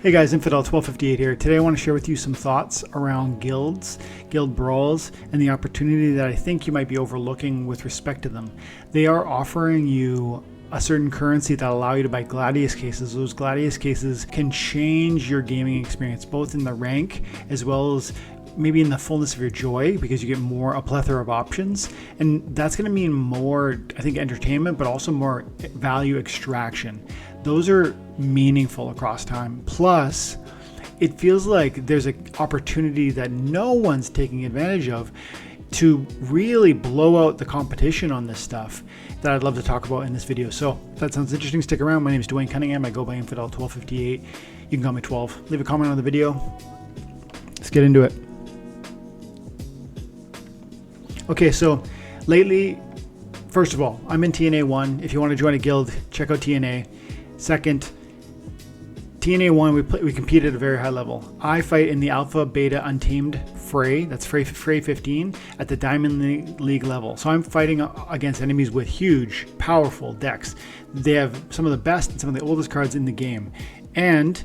Hey guys, Infidel1258 here. Today I want to share with you some thoughts around guilds, guild brawls, and the opportunity that I think you might be overlooking with respect to them. They are offering you a certain currency that allow you to buy Gladius cases. Those Gladius cases can change your gaming experience, both in the rank as well as maybe in the fullness of your joy, because you get a plethora of options. And that's going to mean more, I think, entertainment, but also more value extraction. Those are meaningful across time. Plus, it feels like there's an opportunity that no one's taking advantage of to really blow out the competition on this stuff that I'd love to talk about in this video. So if that sounds interesting, stick around. My name is Dwayne Cunningham. I go by Infidel1258. You can call me 12. Leave a comment on the video. Let's get into it. Okay, so lately, first of all, I'm in TNA 1. If you want to join a guild, check out TNA. Second, TNA 1, we compete at a very high level. I fight in the Alpha Beta Untamed Fray, that's Fray 15, at the Diamond League level. So I'm fighting against enemies with huge, powerful decks. They have some of the best and some of the oldest cards in the game. And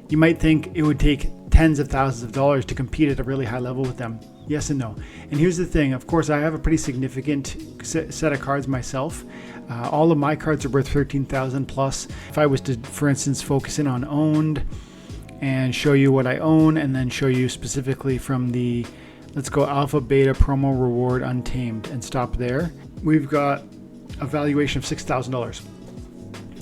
you might think it would take tens of thousands of dollars to compete at a really high level with them. Yes and no. And here's the thing, of course, I have a pretty significant set of cards myself. All of my cards are worth 13,000 plus. If I was to, for instance, focus in on owned and show you what I own, and then show you specifically from the, let's go Alpha Beta Promo Reward Untamed and stop there. We've got a valuation of $6,000.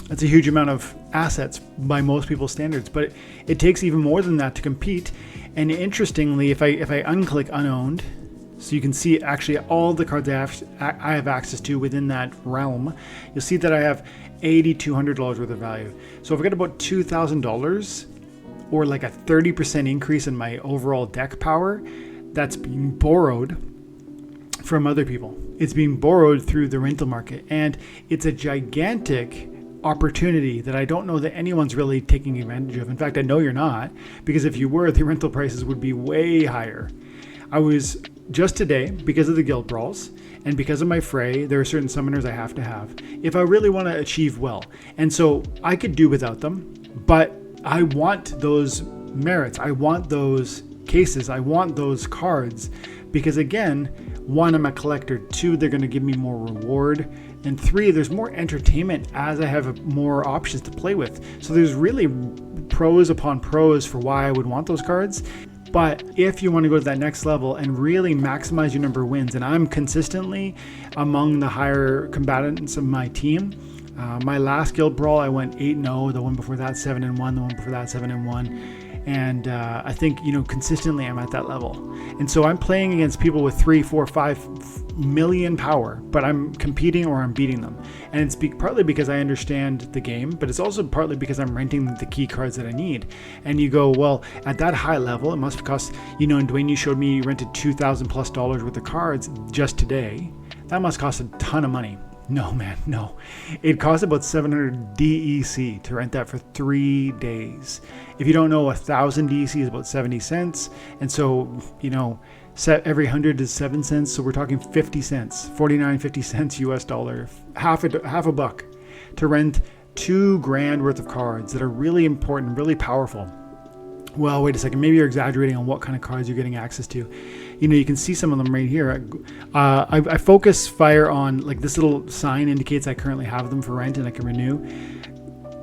That's a huge amount of assets by most people's standards, but it takes even more than that to compete. And interestingly, if I unclick unowned, so you can see actually all the cards I have access to within that realm, you'll see that I have $8,200 worth of value. So I've got about $2,000, or like a 30% increase in my overall deck power that's being borrowed from other people. It's being borrowed through the rental market, and it's a gigantic opportunity that I don't know that anyone's really taking advantage of. In fact, I know you're not, because if you were, the rental prices would be way higher. I was just today, because of the guild brawls and because of my fray, there are certain summoners I have to have if I really want to achieve well. And so I could do without them, but I want those merits. I want those cases. I want those cards, because again, one, I'm a collector. Two, they're going to give me more reward. And three, there's more entertainment as I have more options to play with. So there's really pros upon pros for why I would want those cards. But if you want to go to that next level and really maximize your number of wins, and I'm consistently among the higher combatants of my team. My last guild brawl, I went 8-0. The one before that, 7-1. The one before that, 7-1. And I think, consistently I'm at that level. And so I'm playing against people with 3, 4, 5 million power, but I'm competing or I'm beating them. And it's partly because I understand the game, but it's also partly because I'm renting the key cards that I need. And you go, well, at that high level, it must cost, and Dwayne, you showed me you rented $2,000 plus worth of cards just today. That must cost a ton of money. No, man, no. It costs about 700 DEC to rent that for 3 days. If you don't know, 1,000 DEC is about 70 cents. And so, every 100 is 7 cents. So we're talking 50 cents, 49.50 cents US dollar, half a buck to rent $2,000 worth of cards that are really important, really powerful. Well, wait a second. Maybe you're exaggerating on what kind of cards you're getting access to. You can see some of them right here. I focus fire on, like, this little sign indicates I currently have them for rent and I can renew.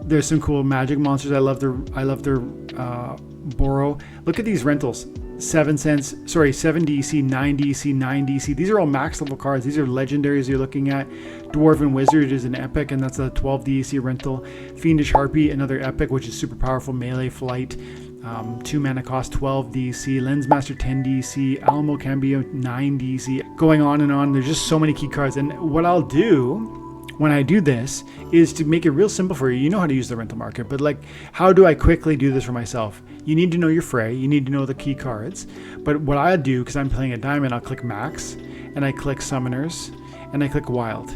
There's some cool magic monsters. I love their borrow. Look at these rentals. 7 cents, 7 DC, 9 DC, 9 DC. These are all max level cards. These are legendaries you're looking at. Dwarven Wizard is an epic, and that's a 12 DC rental. Fiendish Harpy, another epic, which is super powerful melee flight. 2 mana cost, 12 DC. Lensmaster, 10 DC. Alamo Cambio, 9 DC. Going on and on. There's just so many key cards. And what I'll do when I do this is to make it real simple for you. You know how to use the rental market, but like, how do I quickly do this for myself? You need to know your fray. You need to know the key cards. But what I do, because I'm playing a diamond, I'll click max, and I click summoners, and I click wild.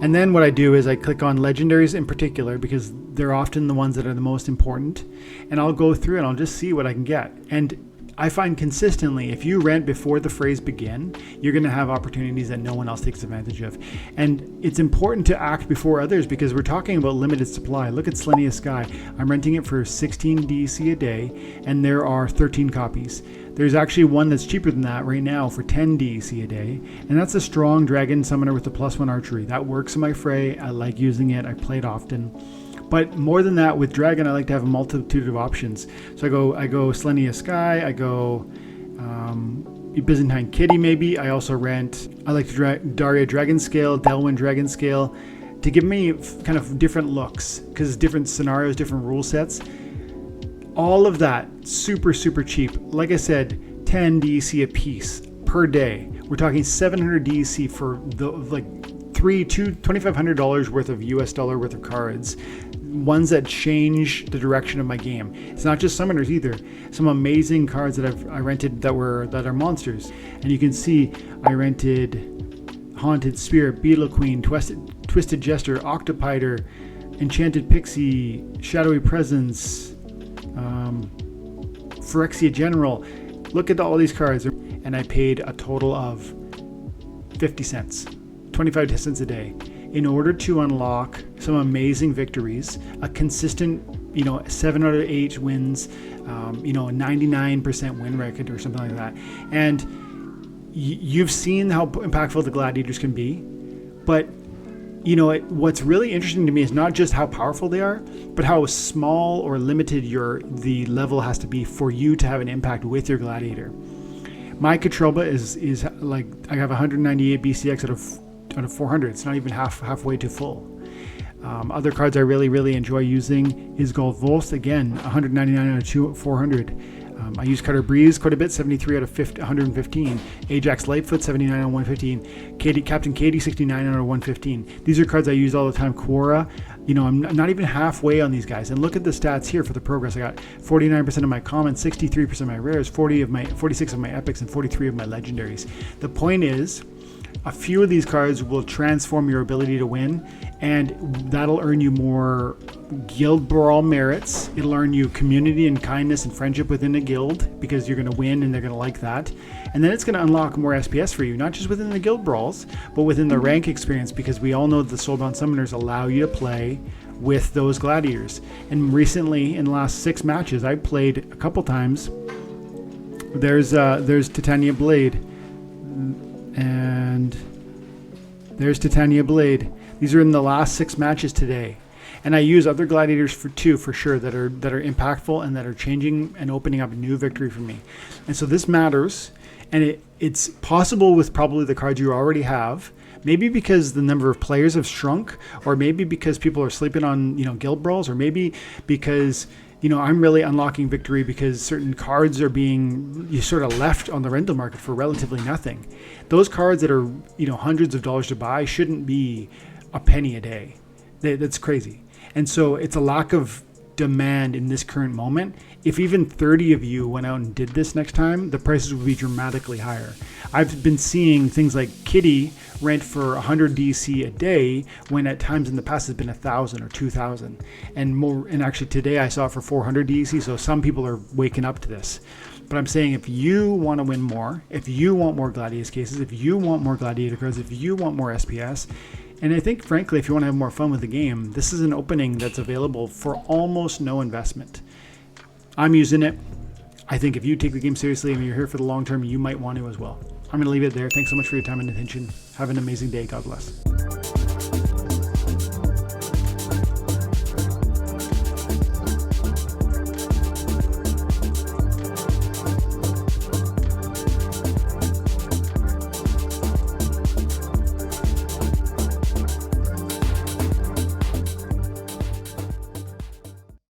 And then what I do is I click on legendaries in particular, because they're often the ones that are the most important. And I'll go through and I'll just see what I can get. And I find consistently, if you rent before the phrase begin, you're going to have opportunities that no one else takes advantage of. And it's important to act before others because we're talking about limited supply. Look at Selenia Sky. I'm renting it for 16 DEC a day, and there are 13 copies. There's actually one that's cheaper than that right now for 10 DEC a day, and that's a strong dragon summoner with the +1 archery. That works in my fray. I like using it. I play it often. But more than that, with Dragon, I like to have a multitude of options. So I go Selenia Sky, I go Byzantine Kitty maybe. I also rent, I like to Daria Dragon Scale, Delwyn Dragon Scale, to give me kind of different looks, because different scenarios, different rule sets. All of that, super, super cheap. Like I said, 10 DEC a piece per day. We're talking 700 DEC for the $2,500 worth of US dollar worth of cards, ones that change the direction of my game. It's not just summoners either. Some amazing cards that I rented that are monsters. And you can see I rented Haunted Spirit, Beetle Queen, Twisted Jester, Octopiter, Enchanted Pixie, Shadowy Presence, Phyrexia General. Look at all these cards, and I paid a total of 50 cents. 25 cents a day in order to unlock some amazing victories, a consistent, 7 out of 8 wins, a 99% win record or something like that. And you've seen how impactful the gladiators can be, but what's really interesting to me is not just how powerful they are, but how small or limited the level has to be for you to have an impact with your gladiator. My Katroba is like, I have 198 BCX out of 400. It's not even halfway to full. Other cards I really, really enjoy using is Gold Volst. Again, 199 out of 400. I use Cutter Breeze quite a bit, 73 out of 115. Ajax Lightfoot, 79 out of 115. Captain Katie, 69 out of 115. These are cards I use all the time. Quora, I'm not even halfway on these guys. And look at the stats here for the progress. I got 49% of my commons, 63% of my rares, 46 of my epics, and 43 of my legendaries. The point is, a few of these cards will transform your ability to win, and that'll earn you more guild brawl merits. It'll earn you community and kindness and friendship within a guild because you're going to win and they're going to like that. And then it's going to unlock more SPS for you, not just within the guild brawls, but within the rank experience, because we all know that the Soulbound Summoners allow you to play with those gladiators. And recently, in the last 6 matches, I played a couple times. There's Titania Blade. And there's Titania Blade. These are in the last 6 matches today. And I use other gladiators for sure that are impactful and that are changing and opening up a new victory for me. And so this matters, and it's possible with probably the cards you already have. Maybe because the number of players have shrunk, or maybe because people are sleeping on guild brawls, or maybe because I'm really unlocking victory because certain cards are being sort of left on the rental market for relatively nothing. Those cards that are hundreds of dollars to buy shouldn't be a penny a day. That's crazy. And so it's a lack of demand in this current moment. If even 30 of you went out and did this next time, the prices would be dramatically higher. I've been seeing things like Kitty rent for 100 DC a day when at times in the past it's been 1,000 or 2,000 and more. And actually today I saw it for 400 DC. So some people are waking up to this. But I'm saying if you want to win more, if you want more Gladius cases, if you want more Gladiator cards, if you want more SPS, and I think, frankly, if you want to have more fun with the game, this is an opening that's available for almost no investment. I'm using it. I think if you take the game seriously and you're here for the long term, you might want to as well. I'm going to leave it there. Thanks so much for your time and attention. Have an amazing day. God bless.